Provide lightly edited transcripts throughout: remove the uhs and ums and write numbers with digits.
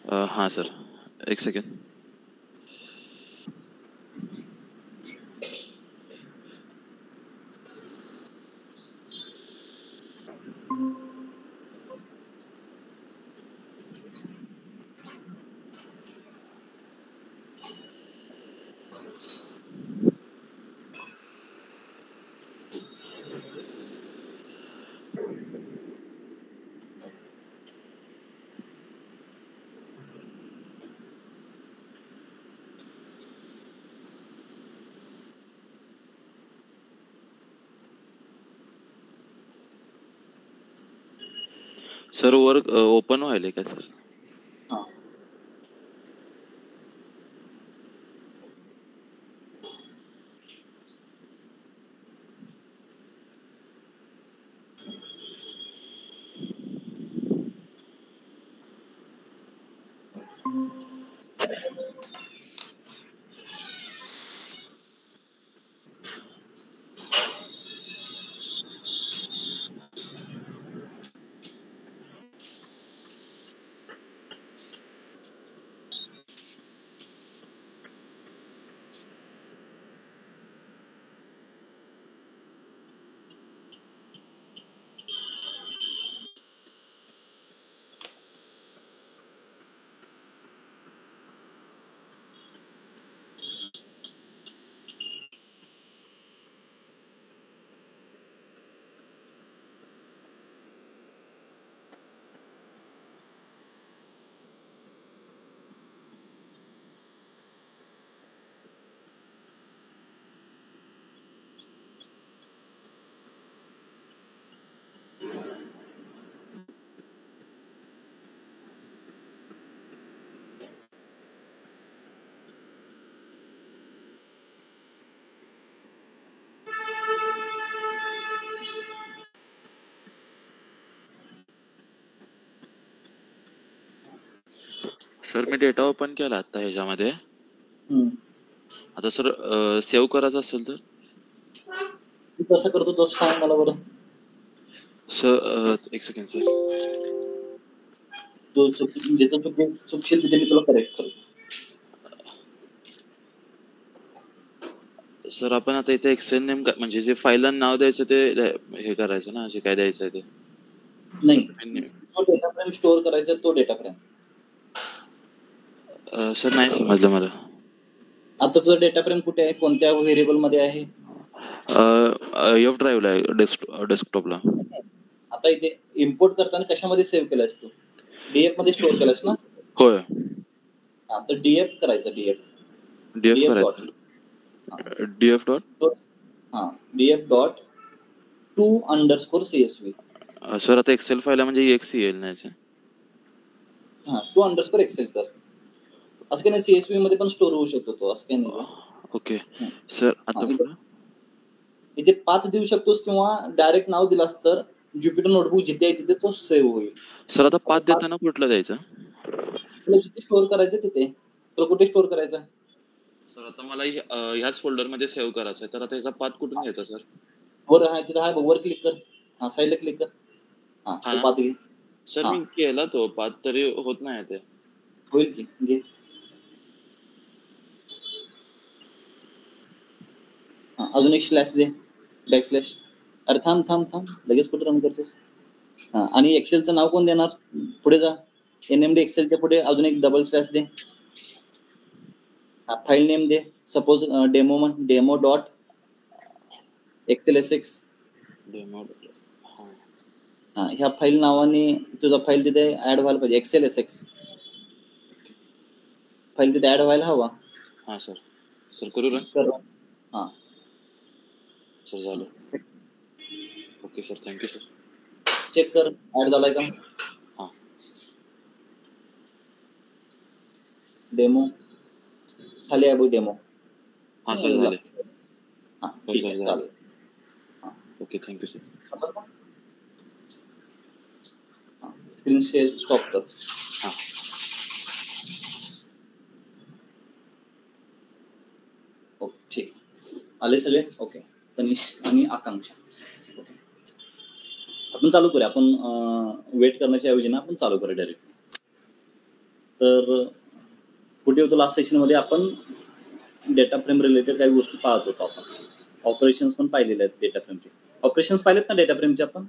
हाँ सर, एक second. Sir वर ओपन व्हायले का सर? हां. सर मी डेटा ओपन केला आता ह्याच्यामध्ये. आता सर सेव्ह करायचं असेल तर तू कसं करतो तसं सांग मला बरं. सर एक सेकंड सर. तू जिथं चुकशील तिथे मी तुला करेक्ट करतो. सर आपण आता इथे एक्सेल नेम म्हणजे जे फाईलला नाव द्यायचं ते हे करायचं ना, जे काय द्यायचं आहे ते. नाही, जो डेटा फ्रेम स्टोअर करायचा तो डेटा फ्रेम. सर नाही समजलं मला. आता तुझा डेटा फ्रेम कुठे आहे, कोणत्या व्हेरिएबल मध्ये आहे? एफ ड्राईव्हला आहे, डेस्कटॉपला. आता इथे इम्पोर्ट करताना कशामध्ये सेव्ह केलायस तू? डीएफ मध्ये स्टोअर केलायस ना? होय. हा, तर डीएफ करायचं. डीएफ करायचं. DF dot DF dot $2_CSV. Sir आता एक्सेल फाईल म्हणजे एक्स येईल नाही. हा, $2_एक्सेल कर. असं काही नाही, सीएसव्ही मध्ये पण स्टोअर होऊ शकतो तो, असं काही नाही. Okay sir. आता इथे पाथ देऊ शकतोस किंवा डायरेक्ट नाव दिलास तर ज्युपिटर नोटबुक जिथे आहे तिथे तो सेव्ह होईल. सर आता पाथ देताना कुठला द्यायचा? तुला जिथे स्टोअर करायचं तिथे. तुला कुठे स्टोअर करायचं? सर आता मला ह्याच फोल्डर मध्ये सेव्ह करायचं आहे, तर आता ह्याचा पाथ कुठून घ्यायचा सर? वर आहे तिथे, आहे वर क्लिक कर. हा, साईडला क्लिक कर. हा, तो पाथ घे. सर मी केला तो पाथ तरी होत नाही ते. होईल की, घे. अजून एक स्लॅश दे, बॅकस्लॅश. अरे थांब लगेच कुठे रन करतोस? हा, आणि एक्सेलचं नाव कोण देणार? पुढे जा, एनएमडी एक्सेलच्या पुढे अजून एक डबल स्लॅश दे. फाईल नेम दे, सपोज डेमो डॉट XLSX. ह्या फाईल नावाने तुझा फाईल तिथे ऍड व्हायला पाहिजे. XLSX फाईल तिथे ऍड व्हायला हवा. हा सर. सर करू रन? हा सर झालं. Okay sir, thank you sir. Check कर ऍड झालाय का. हा, डेमो खाली आहे बघ, डेमो. हा सर झाले. हा, ठीक आहे, चालेल. Okay, thank you sir. Screen share stop कर. हा, ओके, ठीक आले सगळे. ओके, तनिष्क आणि आकांक्षा. ओके, आपण चालू करूया. आपण वेट करण्याच्या ऐवजी ना आपण चालू करूया डायरेक्ट. तर कुठे होतो लास्ट सेशनमध्ये आपण डेटा फ्रेम रिलेटेड काही गोष्टी पाहत होतो. आपण ऑपरेशन्स पण पाहिलेले आहेत डेटा फ्रेमचे. ऑपरेशन्स पाहिलेत ना डेटा फ्रेमचे आपण?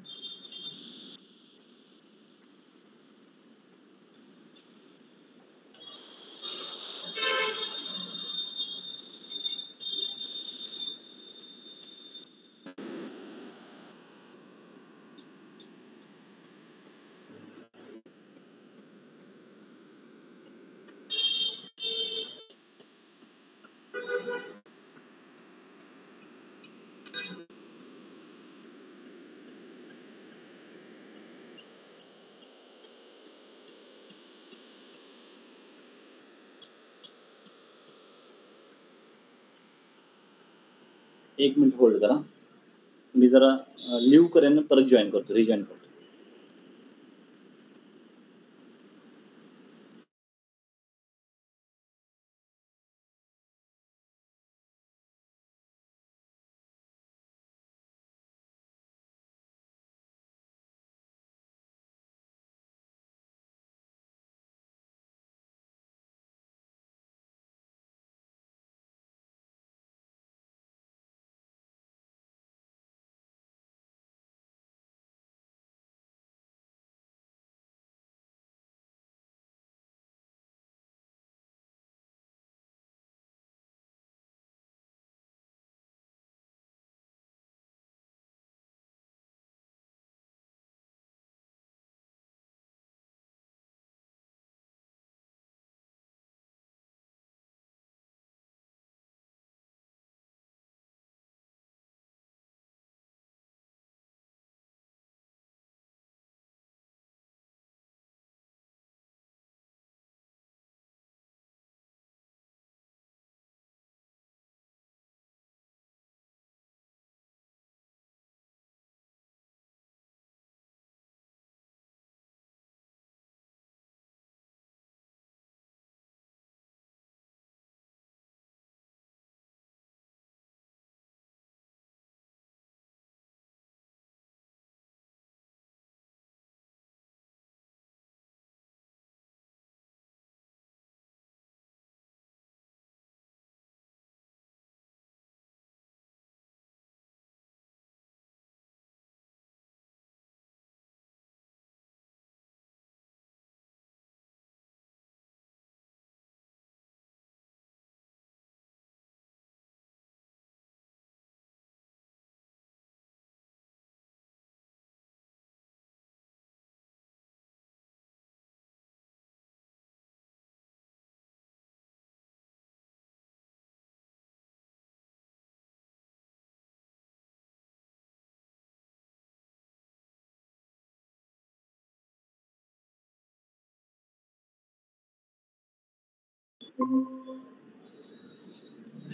एक मिनिट होल्ड करा, मी जरा लिव्ह करेन, परत जॉईन करतो, रिजॉईन करतो.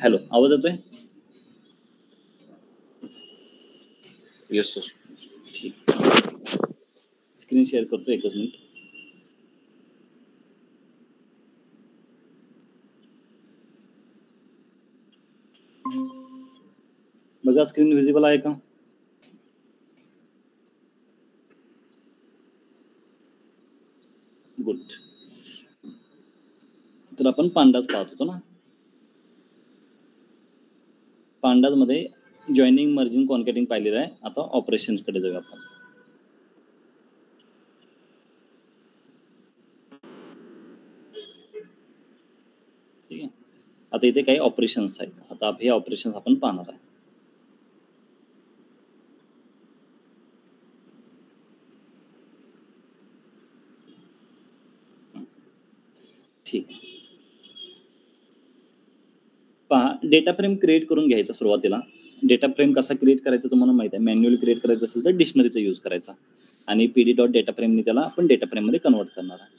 हॅलो, आवाज येतोय? Yes sir. ठीक, स्क्रीन शेअर करतो, एकच मिनिट. बघा, स्क्रीन व्हिजिबल आहे का? गुड. तर आपण पांडाज पाहत होतो ना. पांडाज मध्ये जॉईनिंग, मर्जिंग, कॉन्कॅटिंग पाहिलेलं आहे. आता ऑपरेशन्स कडे जाऊया आपण. ठीक आहे, आता इथे काही ऑपरेशन्स आहेत. आता हे ऑपरेशन्स आपण पाहणार आहे. ठीक आहे, पहा, डेटा फ्रेम क्रिएट करून घ्यायचा. सुरुवातीला डेटा फ्रेम कसा क्रिएट करायचा तुम्हाला माहित आहे. मॅन्युअली क्रिएट करायचं असेल तर डिक्शनरीचा यूज करायचा आणि पीडी डॉट डेटा फ्रेमने त्याला आपण डेटा फ्रेम मध्ये कन्वर्ट करणार आहे.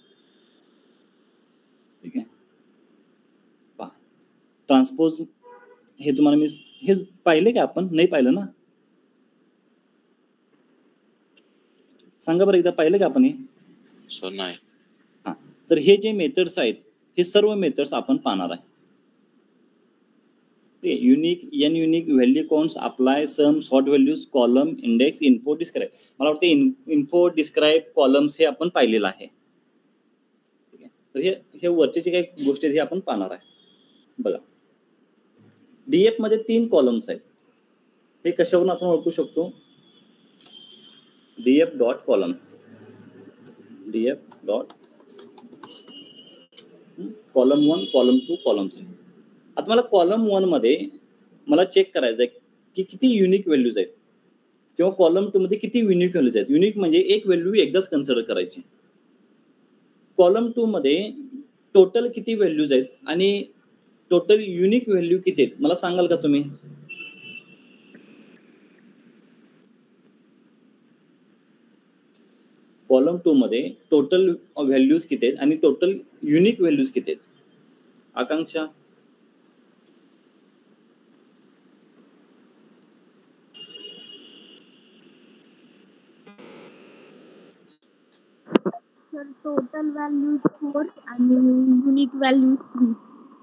ठीक आहे, पहा, ट्रान्सपोज हे तुम्हाला मी हे पाहिले का? आपण नाही पाहिलं ना? सांगा बरं, एकदा पाहिलं का आपण हे? सर नाही. हा, तर हे जे मेथड्स आहेत हे सर्व मेथड्स आपण पाहणार आहे. Unique, N unique, value counts, apply, sum, sort values, column, index, info, describe. मला वाटतं इन्फो, डिस्क्राईब, कॉलम्स हे आपण पाहिलेलं आहे. ठीक आहे. तर हे वरचे जे काही गोष्टी आहेत हे आपण पाहणार आहे. बघा, डीएफ मध्ये 3 कॉलम्स आहेत. हे कशावरून आपण ओळखू शकतो? DF dot columns, DF dot column 1, column 2, column 3. आता मला कॉलम 1 मध्ये मला चेक करायचं आहे की किती युनिक व्हॅल्यूज आहेत, किंवा कॉलम 2 मध्ये किती युनिक व्हॅल्यूज आहेत. युनिक म्हणजे एक व्हॅल्यू एकदाच कन्सिडर करायची. कॉलम 2 मध्ये टोटल किती व्हॅल्यूज आहेत आणि टोटल युनिक व्हॅल्यू किती आहेत मला सांगाल का तुम्ही? कॉलम 2 मध्ये टोटल व्हॅल्यूज किती आहेत आणि टोटल युनिक व्हॅल्यूज किती आहेत? आकांक्षा? सर टोटल व्हॅल्यूज 4 आणि unique values 3.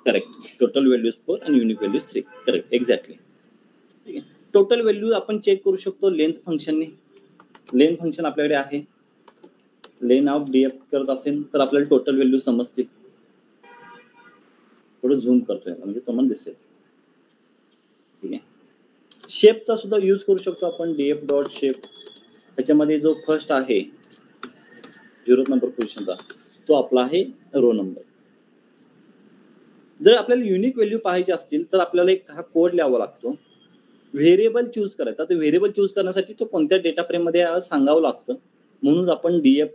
Correct. Total values 4 आणि युनिक व्हॅल्यूज 3. Correct, exactly. ठीक आहे. टोटल व्हॅल्यू आपण चेक करू शकतो लेंथ फंक्शनने. लेंथ फंक्शन आपल्याकडे आहे. लेन ऑफ डीएफ करत असेल तर आपल्याला टोटल व्हॅल्यू समजतील. थोडं झूम करतोय म्हणजे तुम्हाला दिसेल. ठीक आहे. शेपचा सुद्धा यूज करू शकतो आपण. डीएफ डॉट शेप, त्याच्यामध्ये जो फर्स्ट आहे 0th नंबर पोझिशनचा तो आपला आहे रो नंबर. जर आपल्याला युनिक व्हॅल्यू पाहायचे असतील तर आपल्याला एक हा कोड लिहावा लागतो. व्हेरिएबल चूज करायचा. तर व्हेरिएबल चूज करण्यासाठी तो कोणत्या डेटा फ्रेम मध्ये सांगावं लागतं. म्हणून आपण डीएफ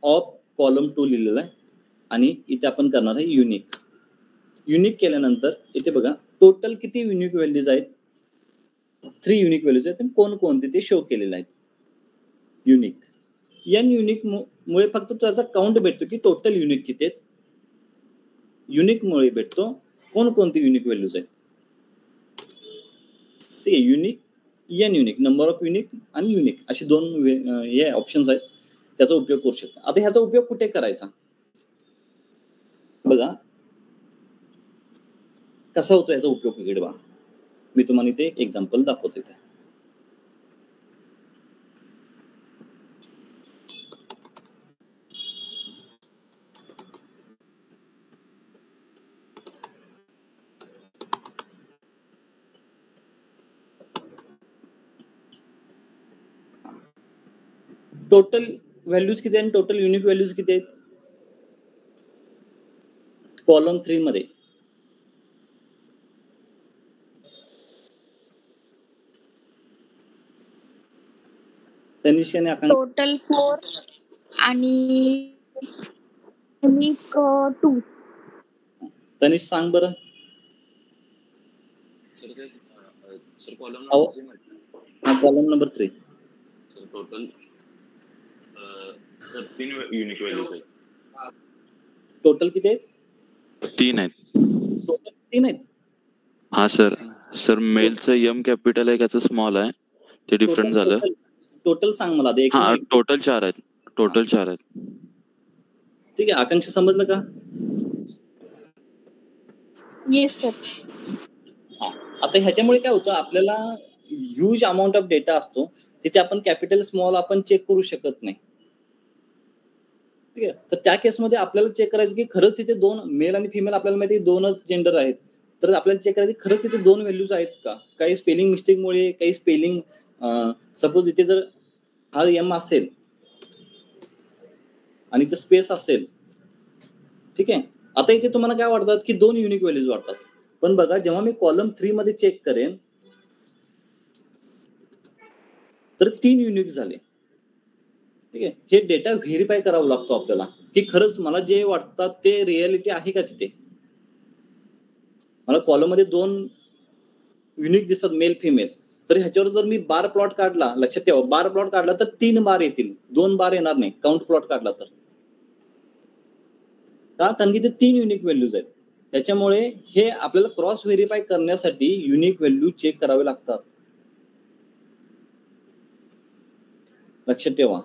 ऑफ कॉलम 2 लिहिलेला आहे आणि इथे आपण करणार आहे युनिक. युनिक केल्यानंतर इथे बघा टोटल किती युनिक व्हॅल्यूज आहेत? 3 युनिक व्हॅल्यूज आहेत. कोणकोणते ते शो केलेले आहेत. युनिक एन युनिक मुळे फक्त त्याचा काउंट भेटतो की टोटल युनिक किती आहेत. युनिक मुळे भेटतो कोणकोणते युनिक व्हॅल्यूज आहेत. ठीक आहे. Unique, N unique, number of unique आणि युनिक असे 2 हे ऑप्शन्स आहेत. त्याचा उपयोग करू शकता. आता ह्याचा उपयोग कुठे करायचा बघा, कसा होतो याचा उपयोग इकडे बघा. मी तुम्हाला इथे एक एक्झाम्पल दाखवतो. इथे टोटल व्हॅल्यूज किती आहेत आणि टोटल युनिक व्हॅल्यूज किती आहेत कॉलम 3 मध्ये? तनिष्क आणि आकांक्षा? टोटल 4 आणि युनिक 2. तनिष्क सांग बरं. सर कॉलम नंबर 3 मध्ये column number 3 sir total sir 3 unique values आहेत. टोटल किती आहेत? 3 आहेत. टोटल 3 आहेत. हा सर. सर मेलचं एम कॅपिटल आहे, त्याचं स्मॉल आहे, ते डिफरंट झालं. टोटल सांग मला. हा टोटल 4 आहेत. टोटल 4 आहेत. ठीक आहे. आकांक्षा समजलं का? Yes sir. आता ह्याच्यामुळे काय होतं, आपल्याला ह्यूज अमाऊंट ऑफ डेटा असतो, तिथे आपण कॅपिटल स्मॉल आपण चेक करू शकत नाही. ठीक आहे. तर त्या केसमध्ये आपल्याला चेक करायचं की खरंच तिथे 2 मेल आणि फिमेल आपल्याला माहिती 2च जेंडर आहेत. तर आपल्याला चेक करायचं खरंच तिथे 2 व्हॅल्यूज आहेत का. काही स्पेलिंग मिस्टेकमुळे, काही स्पेलिंग सपोज इथे जर हा एम असेल आणि इथे स्पेस असेल, ठीक आहे. आता इथे तुम्हाला काय वाटतात की 2 युनिक व्हॅल्यूज वाटतात, पण बघा जेव्हा मी कॉलम 3 मध्ये चेक करेन तर 3 युनिक झाले. ठीक आहे. हे डेटा व्हेरीफाय करावा लागतो आपल्याला की खरंच मला जे वाटतात ते रियालिटी आहे का. तिथे मला कॉलम मध्ये 2 युनिक दिसतात मेल फिमेल, तर ह्याच्यावर जर मी बार प्लॉट काढला, लक्षात ठेवा बार प्लॉट काढला तर 3 बार येतील, 2 बार येणार नाही काउंट प्लॉट काढला तर. कारण की ते 3 युनिक व्हॅल्यूज आहेत. त्याच्यामुळे हे आपल्याला क्रॉस व्हेरीफाय करण्यासाठी युनिक व्हॅल्यू चेक करावे लागतात. लक्षात ठेवा.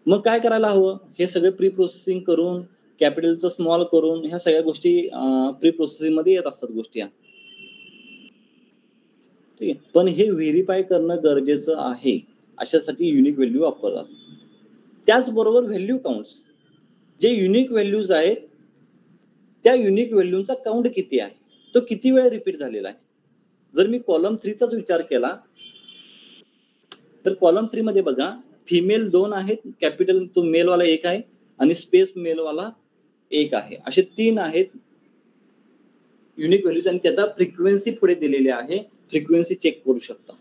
मग काय करायला हवं, हे सगळे प्री प्रोसेसिंग करून, कॅपिटलचं स्मॉल करून, ह्या सगळ्या गोष्टी प्री प्रोसेसिंग मध्ये येत असतात गोष्टी. ठीक आहे. पण हे व्हेरीफाय करणं गरजेचं आहे, अशासाठी युनिक व्हॅल्यू वापरतात. त्याचबरोबर व्हॅल्यू काउंट्स. जे युनिक व्हॅल्यूज आहेत त्या युनिक व्हॅल्यूचा काउंट किती आहे, तो किती वेळा रिपीट झालेला आहे. जर मी कॉलम 3चाच विचार केला तर कॉलम 3 मध्ये बघा फिमेल 2 आहेत, कॅपिटल तो मेलवाला 1 आहे आणि स्पेस मेलवाला 1 आहे, असे 3 आहेत युनिक व्हॅल्यूज आणि त्याचा फ्रिक्वेन्सी पुढे दिलेली आहे. फ्रिक्वेन्सी चेक करू शकता,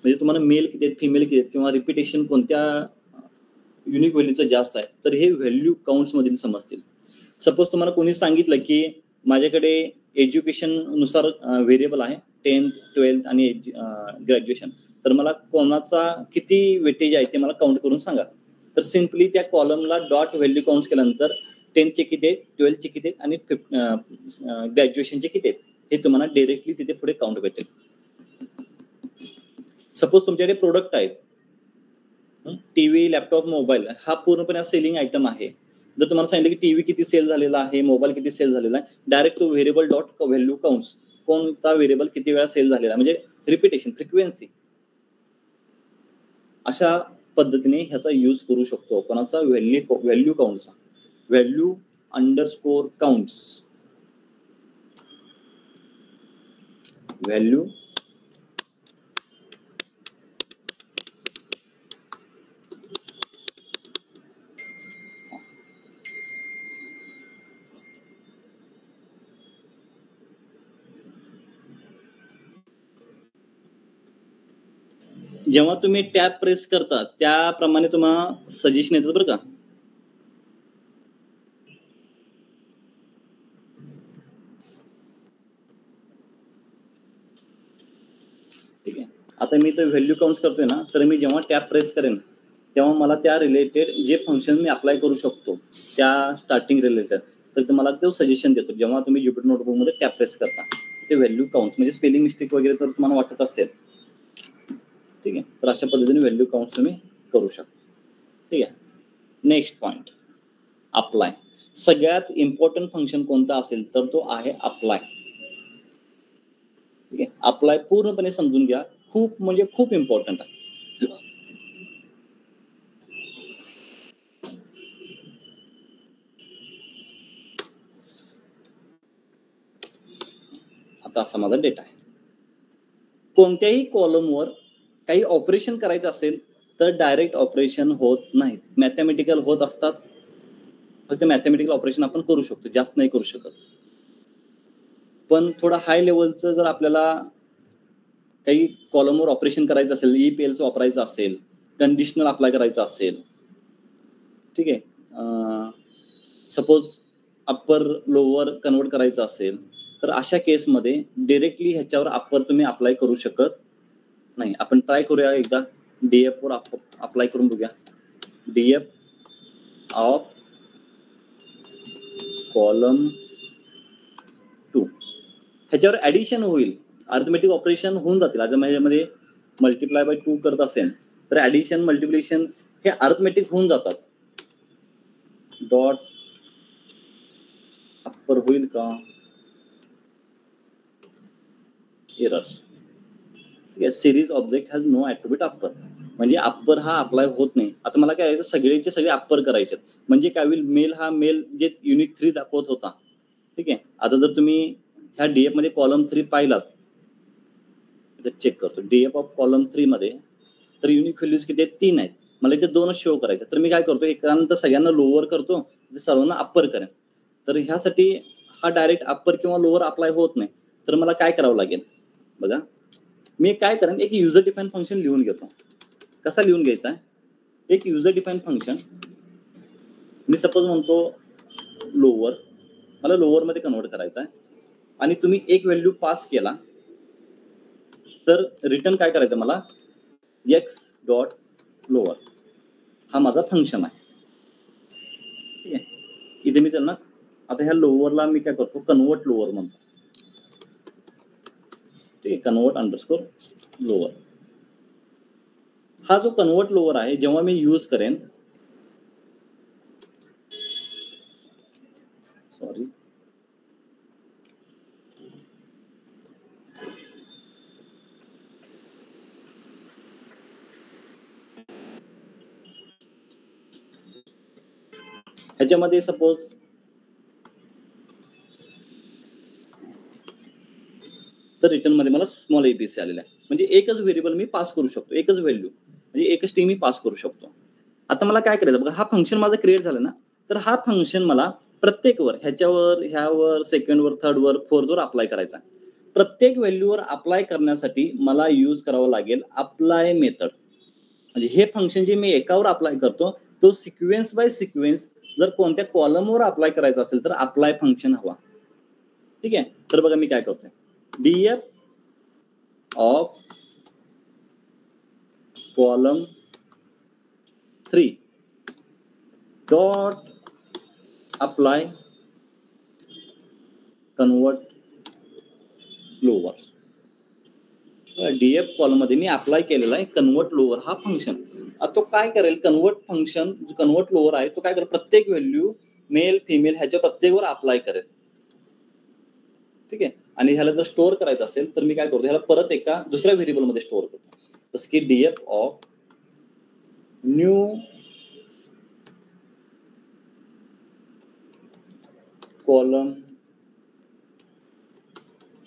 म्हणजे तुम्हाला मेल किती आहेत फिमेल किती आहेत किंवा रिपिटेशन कोणत्या युनिक व्हॅल्यूचं जास्त आहे तर हे व्हॅल्यू काउंट्स मधील समजतील. सपोज तुम्हाला कोणी सांगितलं की माझ्याकडे एज्युकेशन नुसार व्हेरिएबल आहे 10th 12th आणि ग्रॅज्युएशन, तर मला कोणाचा किती वेटेज आहे ते मला काउंट करून सांगा. तर सिम्पली त्या कॉलमला डॉट व्हॅल्यू काउंट केल्यानंतर 10th किती आहेत, 12th किती आहेत आणि ग्रॅज्युएशनचे किती आहेत हे तुम्हाला डायरेक्टली तिथे पुढे काउंट भेटेल. सपोज तुमच्याकडे प्रोडक्ट आहेत, टीव्ही लॅपटॉप मोबाईल हा पूर्णपणे सेलिंग आयटम आहे. जर तुम्हाला सांगितलं की टीव्ही किती सेल झालेला आहे, मोबाईल किती सेल झालेला आहे, डायरेक्ट तो व्हेरिएबल डॉट व्हॅल्यू काउंट्स कोणता व्हेरिएबल किती वेळा सेल झालेला आहे, म्हणजे रिपिटेशन फ्रिक्वेन्सी, अशा पद्धतीने ह्याचा यूज करू शकतो. कोणाचा व्हॅल्यू काउंटचा, व्हॅल्यू अंडरस्कोर काउंट्स, व्हॅल्यू जेव्हा तुम्ही टॅब प्रेस करता त्याप्रमाणे तुम्हाला सजेशन येतात बरं का. ठीक आहे, आता मी तर व्हॅल्यू काउंट्स करतोय ना, तर मी जेव्हा टॅब प्रेस करेन तेव्हा मला त्या रिलेटेड जे फंक्शन मी अप्लाय करू शकतो त्या स्टार्टिंग रिलेटेड, तर तुम्हाला तो सजेशन देतो. जेव्हा तुम्ही ज्युपिटर नोटबुक मध्ये टॅब प्रेस करता ते व्हॅल्यू काउंट म्हणजे स्पेलिंग मिस्टेक वगैरे जर तुम्हाला वाटत असेल, ठीक आहे, तर अशा पद्धतीने व्हॅल्यू काउंट तुम्ही करू शकता. ठीक आहे, नेक्स्ट पॉइंट अप्लाय. सगळ्यात इम्पॉर्टंट फंक्शन कोणता असेल तर तो आहे अप्लाय. ठीक आहे, अप्लाय पूर्णपणे समजून घ्या, खूप म्हणजे खूप इम्पॉर्टंट आहे. आता असा माझा डेटा आहे, कोणत्याही कॉलमवर काही ऑपरेशन करायचं असेल तर डायरेक्ट ऑपरेशन होत नाहीत, मॅथमॅटिकल होत असतात. फक्त मॅथमॅटिकल ऑपरेशन आपण करू शकतो, जास्त नाही करू शकत. पण थोडा हाय लेवलचं जर आपल्याला काही कॉलमवर ऑपरेशन करायचं असेल, EPLचं वापरायचं असेल, कंडिशनल अप्लाय करायचं असेल, ठीक आहे, सपोज अप्पर लोअर कन्वर्ट करायचं असेल, तर अशा केसमध्ये डायरेक्टली ह्याच्यावर अप्पर तुम्ही अप्लाय करू शकत नाही. आपण ट्राय करूया एकदा, DF वर अप्लाय करून बघूया. DF ऑफ कॉलम 2, ह्याच्यावर ऍडिशन होईल, अर्थमेटिक ऑपरेशन होऊन जातील. आता माझ्यामध्ये मल्टिप्लाय बाय 2 करत असेल तर ऍडिशन मल्टिप्लिकेशन हे अर्थमेटिक होऊन जातात. डॉट अप्पर होईल का, एरर. ठीक आहे, series object has no attribute upper, म्हणजे अप्पर हा अप्लाय होत नाही. आता मला काय करायचं, सगळेचे सगळे अप्पर करायचे, म्हणजे काय होईल, मेल हा मेल जे युनिट 3 दाखवत होता. ठीक आहे, आता जर तुम्ही ह्या DF मध्ये कॉलम 3 पाहिलात, चेक करतो DF ऑफ कॉलम 3 मध्ये, तर युनिक व्हॅल्यूज किती आहेत, 3 आहेत. मला इथे 2च शो करायचे, तर मी काय करतो, एकानंतर सगळ्यांना लोअर करतो, सर्वांना अप्पर करेन. तर ह्यासाठी हा डायरेक्ट अप्पर किंवा लोअर अप्लाय होत नाही, तर मला काय करावं लागेल बघा. मी काय करेन, एक युजर डिफाईन फंक्शन लिहून घेतो. कसा लिहून घ्यायचा आहे, एक युजर डिफाईन फंक्शन. मी सपोज म्हणतो लोअर, मला लोअर मध्ये कन्वर्ट करायचा आहे आणि तुम्ही एक व्हॅल्यू पास केला तर रिटर्न काय करायचं मला, x डॉट लोअर, हा माझा फंक्शन आहे. ठीक आहे, इथे मी त्यांना आता ह्या लोअरला मी काय करतो, कन्वर्ट लोअर म्हणतो. ठीक आहे, कन्वर्ट अंडरस्कोर लोअर. हा जो कन्वर्ट लोअर आहे जेव्हा मी यूज करेन, सॉरी, ह्याच्यामध्ये सपोज तर रिटर्न मध्ये मला स्मॉल एबीसी आलेला आहे, म्हणजे एकच व्हेरिएबल मी पास करू शकतो, एकच व्हॅल्यू म्हणजे एकच टी मी पास करू शकतो. आता मला काय करायचं बघा, हा फंक्शन माझं क्रिएट झालं ना, तर हा फंक्शन मला प्रत्येक वर ह्याच्यावर, ह्यावर, सेकंडवर, थर्डवर, फोर्थवर अप्लाय करायचा. प्रत्येक व्हॅल्यूवर अप्लाय करण्यासाठी मला यूज करावं लागेल अप्लाय मेथड. म्हणजे हे फंक्शन जे मी एकावर अप्लाय करतो तो सिक्वेन्स बाय सिक्वेन्स जर कोणत्या कॉलमवर अप्लाय करायचा असेल तर अप्लाय फंक्शन हवा. ठीक आहे, तर बघा मी काय करतोय, DF of column 3 dot apply convert lower. DF column मध्ये मी अप्लाय केलेला आहे कन्वर्ट लोअर हा फंक्शन. आता तो काय करेल, कन्वर्ट फंक्शन जो कन्वर्ट लोअर आहे तो काय करेल, प्रत्येक व्हॅल्यू मेल फिमेल ह्याच्या प्रत्येकवर अप्लाय करेल. ठीक आहे, आणि ह्याला जर स्टोअर करायचं असेल तर मी काय करतो, ह्याला परत एका दुसऱ्या व्हेरिएबल मध्ये स्टोअर करतो, जसं की DF of new column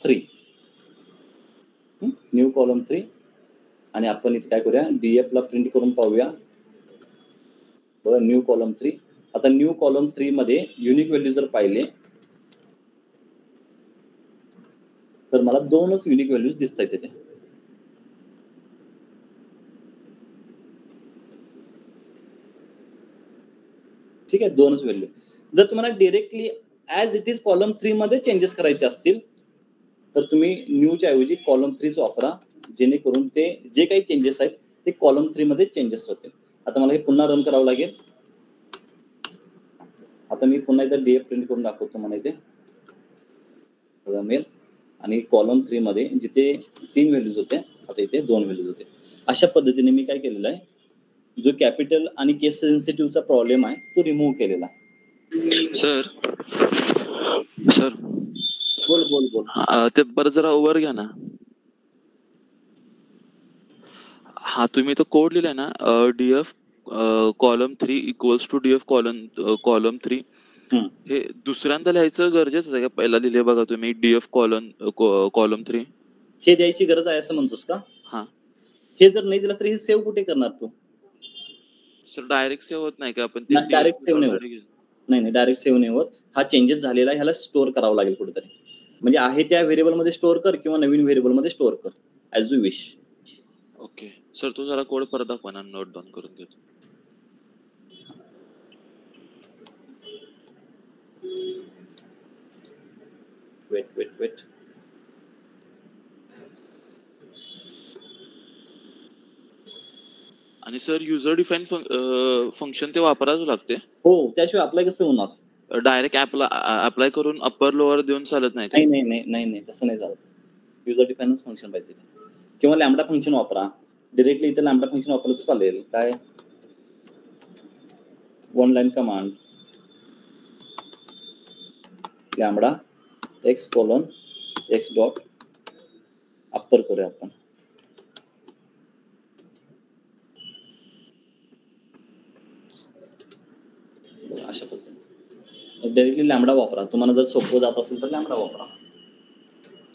3 new column 3. आणि आपण इथे काय करूया, डीएफ ला प्रिंट करून पाहूया बघा, न्यू कॉलम 3. आता न्यू कॉलम 3 मध्ये युनिक व्हॅल्यू जर पाहिले तर मला दोनच युनिक व्हॅल्यूज दिसत आहेत तिथे. ठीक आहे, दोनच व्हॅल्यू. जर तुम्हाला directly as it is column 3 मध्ये चेंजेस करायचे असतील तर तुम्ही न्यूच्या ऐवजी कॉलम 3 वापरा, जेणेकरून ते जे काही चेंजेस आहेत ते कॉलम 3 मध्ये चेंजेस होतील. आता मला हे पुन्हा रन करावं लागेल. आता मी पुन्हा एकदा डीएफ प्रिंट करून दाखवतो मला इथे बघा मेल, आणि कॉलम 3 मध्ये जिथे 3 व्हॅल्यूज होते आता इथे 2 व्हॅल्यूज होते. अशा पद्धतीने मी काय केलेलं आहे, जो कॅपिटल आणि केस सेन्सिटिव्हचा प्रॉब्लेम आहे तो रिमूव्ह केलेला आहे. सर सर बोल बोल बोल. ते बरं जरा वर घ्या ना. हा तुम्ही तो कोड लिहिलाय ना, DF column 3 equals to DF column 3, हे दुसऱ्यांदा लिहायचं गरजेचं आहे का? पहिला लिहिले बघा तुम्ही डीएफ कॉलम 3. हे द्यायची गरज आहे असं म्हणतोस का? हा, हे जर नाही दिलं तर हे सेव्ह कुठे करणार तू? सर डायरेक्ट सेव्ह होत नाही का? आपण डायरेक्ट सेव्ह नाही होत. नाही डायरेक्ट सेव्ह नाही होत. हा चेंजेस झालेला आहे, ह्याला स्टोअर करावं लागेल कुठेतरी. म्हणजे आहे त्या व्हेरिएबल मध्ये स्टोअर कर किंवा नवीन व्हेरिएबल मध्ये स्टोअर कर, as you wish. Okay sir, तू जरा कोड परत दाखवा ना, नोट डाऊन करून घेतो. वेट. आणि सर युजर डिफाईन फंक्शन ते वापरावं लागते. हो, त्याशिवाय अप्लाय कसं होणार? डायरेक्ट अप्लाय करून अप्पर लोअर देऊन चालत नाही. नाही तसं नाही चालत. युजर डिफाईनच फंक्शन पाहिजे किंवा लॅम्बडा फंक्शन वापरा. डिरेक्टली इथे लॅम्बडा फंक्शन वापरलं चालेल. काय, one line command lambda x colon x dot upper करूया आपण. अशा पद्धतीने डायरेक्टली लॅम्बडा वापरा. तुम्हाला जर सोपं जात असेल तर लॅम्बडा वापरा.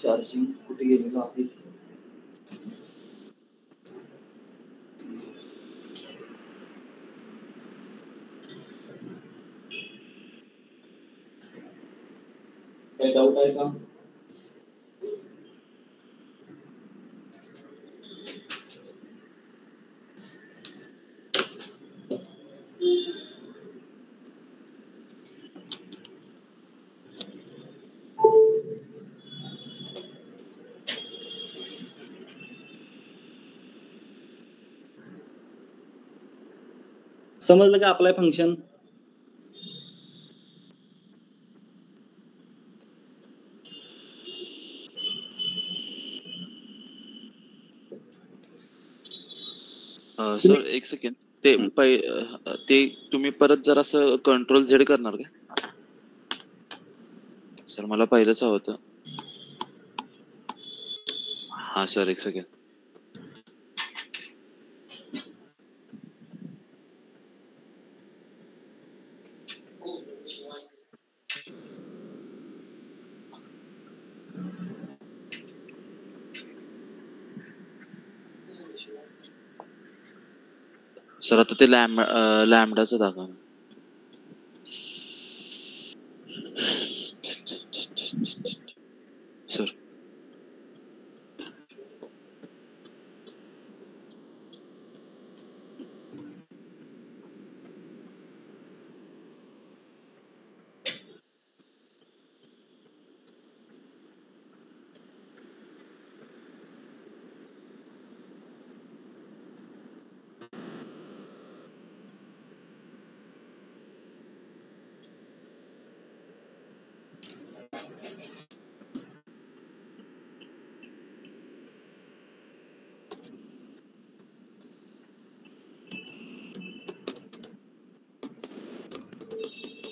चार्जिंग कुठे गेलेलं आहे? काही डाऊट आहे का? समजलं का अप्लाय फंक्शन? सर एक सेकंड, ते तुम्ही परत जरा असं कंट्रोल झेड करणार का? सर मला पहिलंच हवं होतं. हा सर एक सेकंड. सर आता ते लॅमडाचं दाखवा. सर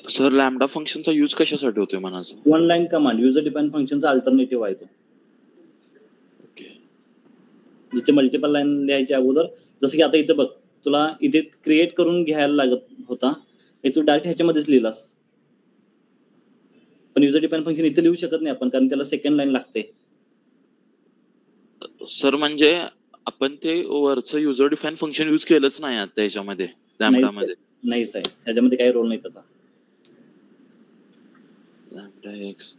सर लॅमडा फंक्शनचा यूज कशासाठी होतोय म्हणायचं? One line command, user define फंक्शनचा अल्टरनेटिव्ह आहे तो. ओके. जिथे मल्टिपल लाईन लिहायच्या अगोदर, जसं की आता इथं बघ, तुला इथे क्रिएट करून घ्यायला लागत होता, हे तू डायरेक्ट ह्याच्यामध्येच लिहिलास. पण युजर डिफाईन फंक्शन इथे लिहू शकत नाही आपण, कारण त्याला सेकंड लाईन लागते. सर म्हणजे आपण ते वरचं युजर डिफाईन फंक्शन यूज केलंच नाही आता याच्यामध्ये लॅमडामध्ये. नाहीच आहे, ह्याच्यामध्ये काही रोल नाही त्याचा. Lambda x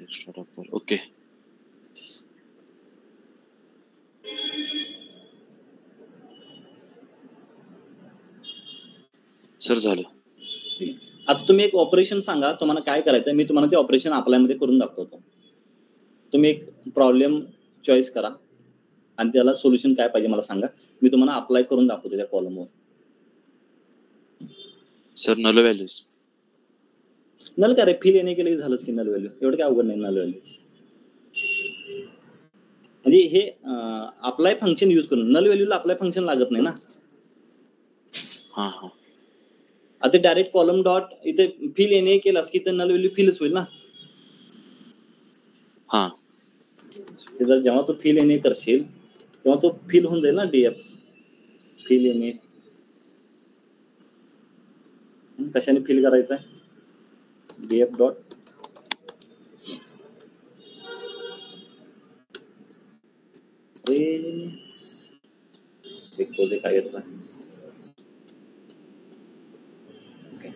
extra topper. Okay sir झालं. ठीक आहे. आता तुम्ही एक ऑपरेशन सांगा, तुम्हाला काय करायचं आहे, मी तुम्हाला ते ऑपरेशन अप्लायमध्ये करून दाखवतो. तुम्ही एक प्रॉब्लेम चॉईस करा आणि त्याला सोल्युशन काय पाहिजे मला सांगा, मी तुम्हाला अप्लाय करून दाखवतो त्या कॉलमवर. Sir null values. नल काय रे, फिल येणे केलं की झालंच की नल व्हॅल्यू, एवढं काय अवघड नाही नल व्हॅल्यू. म्हणजे हे अप्लाय फंक्शन यूज करून नल व्हॅल्यूला अप्लाय फंक्शन लागत नाही ना. हा हा. आता डायरेक्ट कॉलम डॉट इथे फिल येणे केलास की तर नल व्हॅल्यू फिलच होईल ना. हा. ते जर जेव्हा तू फिल येणे करशील तेव्हा तो फिल होऊन जाईल ना डीएफ. फिल येणे कशाने फिल करायचं आहे, डीएफ डॉट चेक करू दे काय येत आहे. ओके.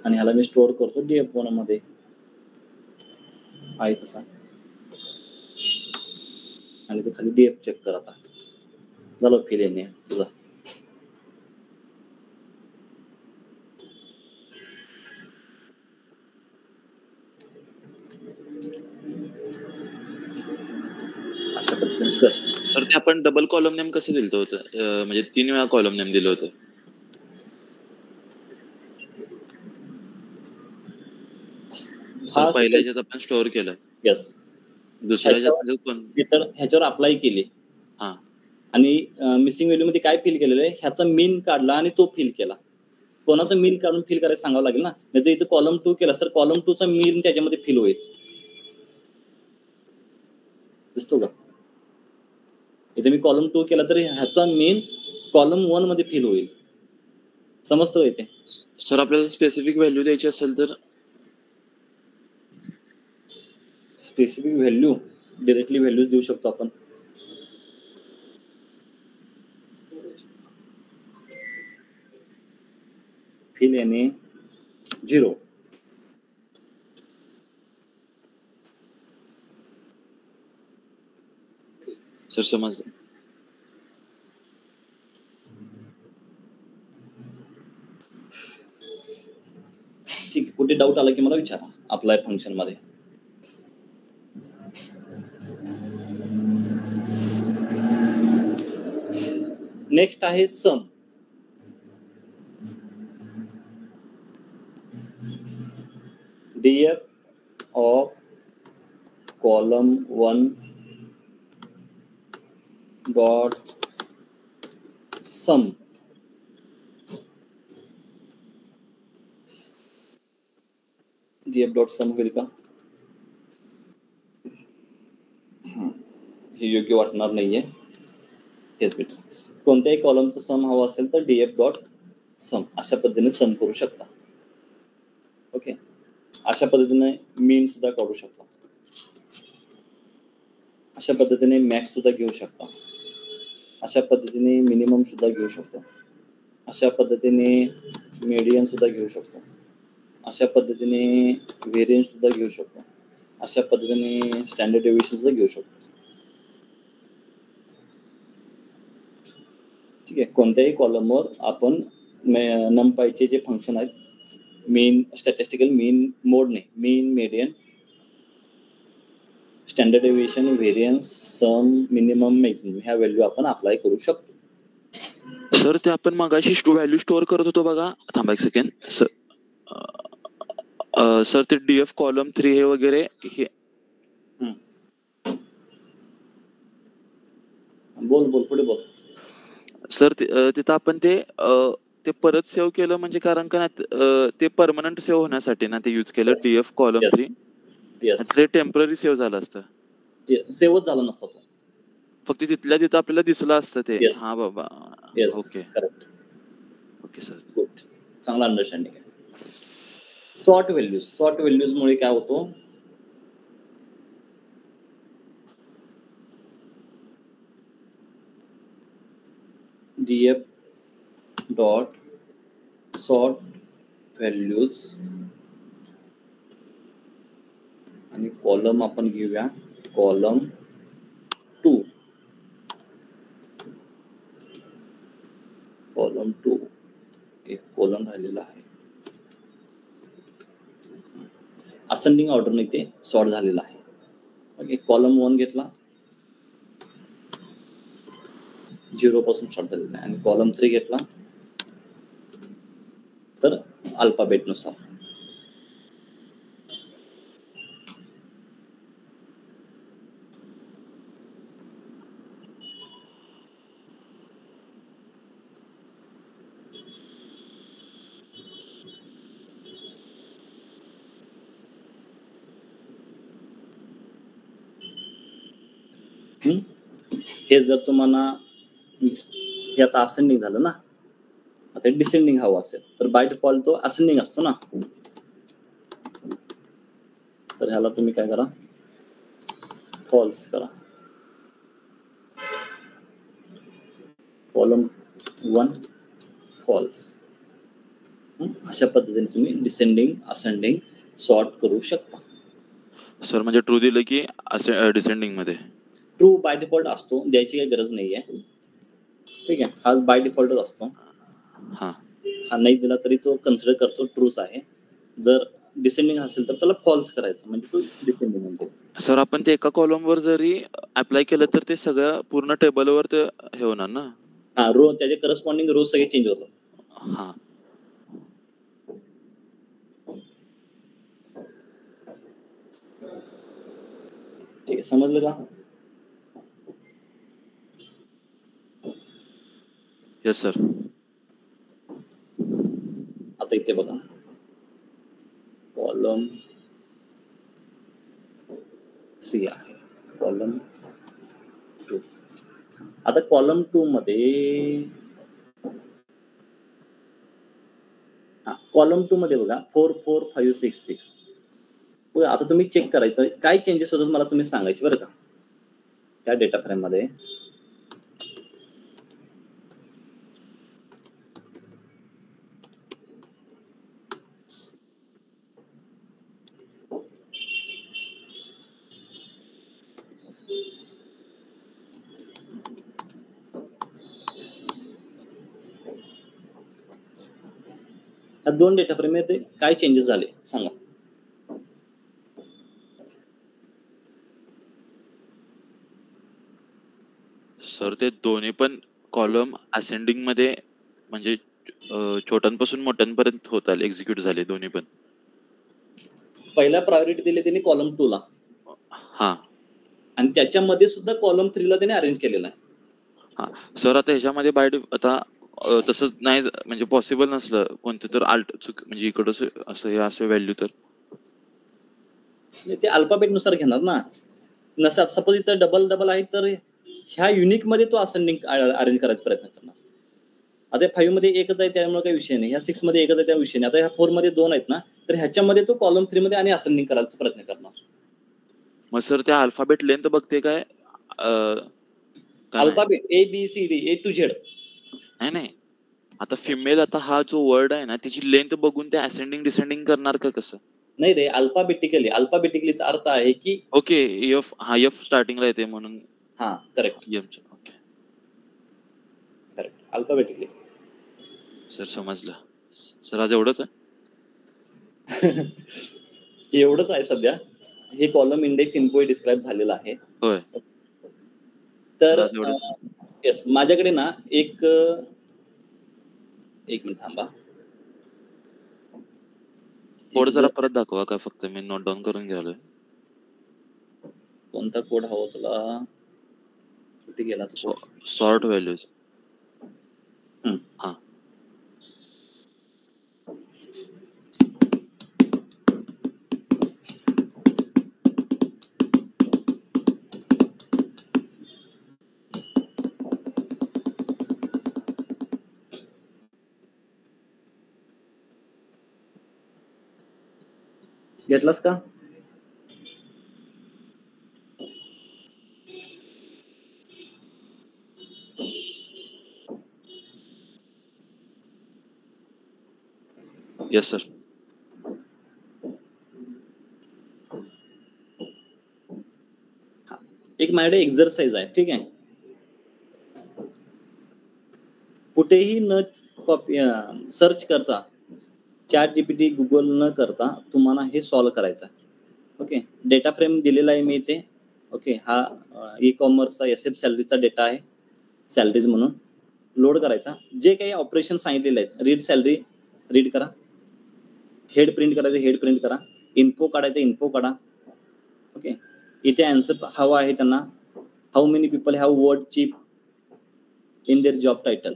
आणि ह्याला मी स्टोअर करतो डीएफ1 मध्ये आहे तसा. आणि ते खाली डीएफ चेक कर. आता झालं फिल येणे तुझा. अशा पद्धतीने कर. सर ते आपण डबल कॉलम नेम कसं दिलं होतं, म्हणजे 3 वेळा कॉलम नेम दिलं होतं. सर पहिल्या ह्याच्यात आपण स्टोअर केलं. यस. दुसऱ्या ह्याच्यात तर ह्याच्यावर अप्लाय केली. हा. आणि मिसिंग व्हॅल्यू मध्ये काय फिल केलेलं आहे, ह्याचा मीन काढला आणि तो फिल केला. कोणाचा मीन काढून फिल करायला सांगावं लागेल ना. नाही तर इथं कॉलम 2 केला सर, कॉलम 2 चा मीन त्याच्यामध्ये फिल होईल. दिसतो का? इथे मी कॉलम 2 केला तर ह्याचा मीन कॉलम 1 मध्ये फिल होईल. समजतो इथे? सर आपल्याला स्पेसिफिक व्हॅल्यू द्यायची असेल तर स्पेसिफिक व्हॅल्यू डायरेक्टली व्हॅल्यू देऊ शकतो आपण. फिल येणे 0. सर समजलं. ठीक आहे. कुठे डाऊट आला की मला विचारा अप्लाय फंक्शन मध्ये. नेक्स्ट आहे sum. DF of column 1 dot sum df dot sum होईल का? हे योग्य वाटणार नाहीये. हेच बेटर. कोणत्याही कॉलमचं सम हवं असेल तर df डॉट सम अशा पद्धतीने सम करू शकता. ओके, अशा पद्धतीने मीन सुद्धा काढू शकता. अशा पद्धतीने मॅक्स सुद्धा घेऊ शकता. अशा पद्धतीने मिनिमम सुद्धा घेऊ शकतो. अशा पद्धतीने मीडियन सुद्धा घेऊ शकतो. अशा पद्धतीने व्हेरियन्स सुद्धा घेऊ शकतो. अशा पद्धतीने स्टँडर्ड डेव्हिएशन सुद्धा घेऊ शकतो. ठीक आहे, कोणत्याही कॉलमवर आपण नमपायचे जे फंक्शन आहेत मेन स्टॅटिस्टिकल मीन मोडने मीन मीडियन स्टँडर्ड डेव्हिएशन व्हेरियन्स सम मिनिमम मॅक्सिमम ह्या व्हॅल्यू आपण अप्लाय करू शकतो. सर ते आपण मगाशी व्हॅल्यू स्टोअर करत होतो बघा. थांबा एक सेकंड सर. सर ते डीएफ कॉलम 3 हे वगैरे हे बोल पुढे बोल. सर तिथं आपण ते परत सेव्ह केलं म्हणजे कारण का ते परमनंट सेव्ह होण्यासाठी ना ते यूज केलं डीएफ कॉलम 3. ते टेम्पररी सेव्ह झालं असतं. सेव्हच झाला नसता तो, फक्त तिथल्या तिथं आपल्याला दिसलं असतं ते. हा बाबा. Okay correct. Okay sir, good, चांगला अंडरस्टँडिंग आहे. सॉर्ट व्हॅल्यूज मुळे काय होतो, df डॉट सॉर्ट व्हॅल्यूज आणि कॉलम आपण घेऊया कॉलम 2. कॉलम 2 एक कॉलम राहिलेला आहे. असेंडिंग ऑर्डरने ते सॉर्ट झालेला आहे. ओके, कॉलम 1 घेतला 0 पासून स्टार्ट झालेला आहे आणि कॉलम 3 घेतला तर अल्फाबेट नुसार. हे जर तुम्हाला हे आता असेंडिंग झालं ना, आता डिसेंडिंग हवं असेल तर बाय डिफॉल्ट तो असेंडिंग असतो ना. तर ह्याला तुम्ही काय करा, फॉल्स करा. Column 1 false. अशा पद्धतीने तुम्ही डिसेंडिंग असेंडिंग सॉर्ट करू शकता. सर म्हणजे ट्रू दिलं की डिसेंडिंग मध्ये ट्रू बाय डिफॉल्ट असतो, द्यायची काही गरज नाहीये. ठीक आहे, हा बाय डिफॉल्टच असतो. हा नाही दिला तरी तो कन्सिडर करतो ट्रूच आहे. जर डिसेंडिंग असेल तर त्याला फॉल्स करायचं म्हणजे तो डिसेंडिंग म्हणतो. सर आपण ते एका कॉलमवर जरी अप्लाय केलं तर ते सगळं पूर्ण टेबलवर ते हे होणार ना. हा, रो त्याचे करस्पॉन्डिंग रो सगळे चेंज होतात. हा, ठीक आहे, समजलं का? Yes sir. आता इथे बघा कॉलम 3 आहे, कॉलम 2. आता कॉलम 2 मध्ये कॉलम 2 मध्ये बघा 4 4 5 6 6. आता तुम्ही चेक करायचं काय चेंजेस होतात मला तुम्ही सांगायचे बरं का त्या डेटा फ्रेम मध्ये. या 2 डेटा फ्रेम मध्ये काय चेंजेस झाले सांगा. सर ते दोन्ही पण कॉलम असेंडिंग मध्ये म्हणजे छोट्यांपासून मोठ्यांपर्यंत होत आले, एक्झिक्यूट झाले दोन्ही पण. पहिला प्रायोरिटी दिली त्यांनी कॉलम 2 ला. हा, आणि त्याच्यामध्ये सुद्धा कॉलम 3 ला त्याने अरेंज केलेला आहे. हा सर, आता ह्याच्यामध्ये आता तसंच नाही म्हणजे पॉसिबल नसलं कोणतं तर म्हणजे इकडं असं हे असं व्हॅल्यू तर ते अल्फाबेट नुसार घेणार ना. नसतात सपोज इथं डबल डबल आहे तर ह्या युनिक मध्ये तो असेंडिंग अरेंज करायचा प्रयत्न करणार. आता 5 मध्ये एकच आहे त्यामुळे काही विषय नाही, ह्या 6 मध्ये एकच आहे त्या विषय नाही. आता ह्या 4 मध्ये 2 आहेत ना, तर ह्याच्यामध्ये तो कॉलम 3 मध्ये आणि असेंडिंग करायचा प्रयत्न करणार. मग सर त्या अल्फाबेट लेंथ बघते काय alphabet ABCD A to Z. नाही आता फिमेल, आता हा जो वर्ड आहे ना त्याची लेंथ बघून ते असेंडिंग डिसेंडिंग करणार का कसं? नाही रे, अल्फाबेटिकलीचा अर्थ आहे की ओके एफ स्टार्टिंगला येते म्हणून. हा correct okay correct alphabetically. Sir समजलं सर. आज एवढंच आहे. एवढंच आहे सध्या. हे कॉलम इंडेक्स इन्फो डिस्क्राईब झालेलं आहे. होय तर येस, माझ्याकडे ना एक मिनिट थांबा. कोड जरा परत दाखवा का, फक्त मी नोट डाऊन करून घ्यालोय. कोणता कोड हवा तुला? कुठे गेला? Sort values. हा घेतलास का? Yes sir. एक माझ्याकडे एक्झरसाइज आहे, ठीक आहे. कुठेही न कॉपी सर्च करता, ChatGPT गुगल न करता तुम्हाला हे सॉल्व्ह करायचं आहे. ओके, डेटा फ्रेम दिलेला आहे मी इथे. ओके, हा ई कॉमर्सचा SF सॅलरीचा डेटा आहे, सॅलरीज म्हणून लोड करायचा. जे काही ऑपरेशन सांगितलेले आहेत, रीड सॅलरी रीड करा, हेड प्रिंट करायचं हेड प्रिंट करा, इन्फो काढायचं इन्फो काढा. ओके, इथे आन्सर हवा आहे त्यांना. How many people have word chip in their job title.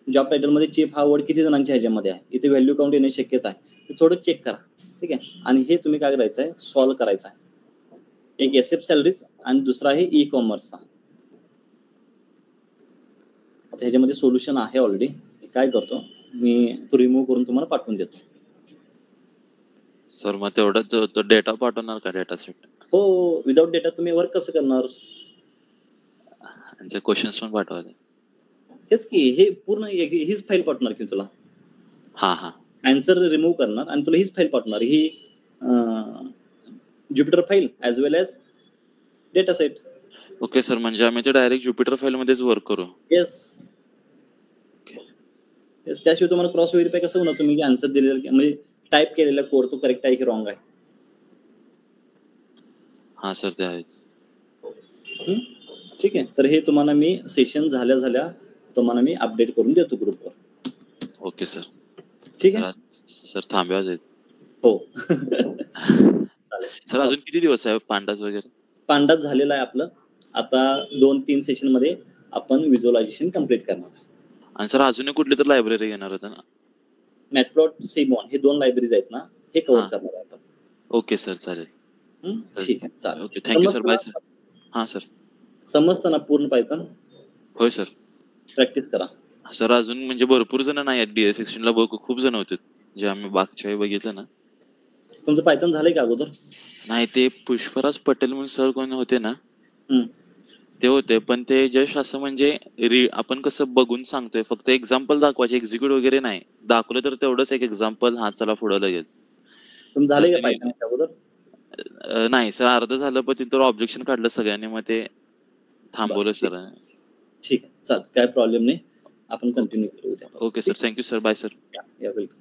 Job title मध्ये चीप हा वर्ड किती जणांच्या ह्याच्यामध्ये आहे, इथे व्हॅल्यू काउंट येण्याची शक्यता आहे, ते थोडं चेक करा. ठीक आहे, आणि हे तुम्ही काय करायचं आहे, सॉल्व्ह करायचं आहे. एक SF सॅलरीज आणि दुसरा आहे ई कॉमर्सचा. आता ह्याच्यामध्ये सोल्युशन आहे ऑलरेडी. काय करतो मी, तो रिमूव्ह करून तुम्हाला पाठवून देतो. सर मग तेवढंच तो डेटा पाठवणार का, डेटा सेट? हो, विदाउट डेटा तुम्ही वर्क कसं करणार? क्वेश्चन्स पण पाठवा. हेच की, हे पूर्ण हीच फाईल पाठवणार की तुला. हा आन्सर रिमूव्ह करणार आणि तुला हीच फाईल पाठवणार, ही Jupyter file as well as data set. Okay sir, म्हणजे आम्ही ते डायरेक्ट ज्युपिटर फाईल मध्येच वर्क करू. येस, त्याशिवाय तुम्हाला क्रॉस व्हेरीफाय कसं होणार तुम्ही आन्सर दिलेला, म्हणजे टाईप केलेला कोड तो करेक्ट आहे की रॉंग आहे? हा सर, ते आहेच. ठीक आहे, तर हे तुम्हाला मी सेशन झाल्या तुम्हाला मी अपडेट करून देतो ग्रुपवर. Okay sir. ठीक आहे सर, थांबवा जाईल. हो. सर अजून किती दिवस आहे पांडास वगैरे? पांडास झालेला आहे आपलं. आता 2-3 सेशन मध्ये आपण व्हिज्युअलायझेशन कम्प्लीट करणार आहे. आणि सर अजून कुठली तर लायब्ररी घेणार होता ना? मॅटप्लॉट, सिमॉन हे 2 लायब्ररीज आहेत ना, हे कव्हर करणार आहे आपण. ओके सर, चालेल. ठीक आहे, चालेल. Okay, thank you sir. Bye sir. हा सर, समजतं ना पूर्ण पायथन? होय सर. प्रॅक्टिस करा सर. अजून म्हणजे भरपूर जण नाही आहेत DS16 ला, खूप जण होते जे आम्ही बागच्या बघितलं ना. तुमचं पायथन झालंय का अगोदर? नाही, ते पुष्पराज पटेल म्हणून सर कोण होते ना, ते होते, पण ते जस्ट असं म्हणजे आपण कसं बघून सांगतोय, फक्त एक्झाम्पल दाखवायचे, एक्झिक्यूट वगैरे नाही दाखवलं तर तेवढंच एक एक्झाम्पल, हा चला पुढे लगेच. तुमचं झालंय का पायथन अगोदर? नाही सर, अर्ध झालं, पण तिथं ऑब्जेक्शन काढलं सगळ्यांनी, मग ते थांबवलं सर. ठीक आहे, चाल, काय प्रॉब्लेम नाही, आपण कंटिन्यू करू. Okay sir, thank you sir. Bye sir. या वेलकम.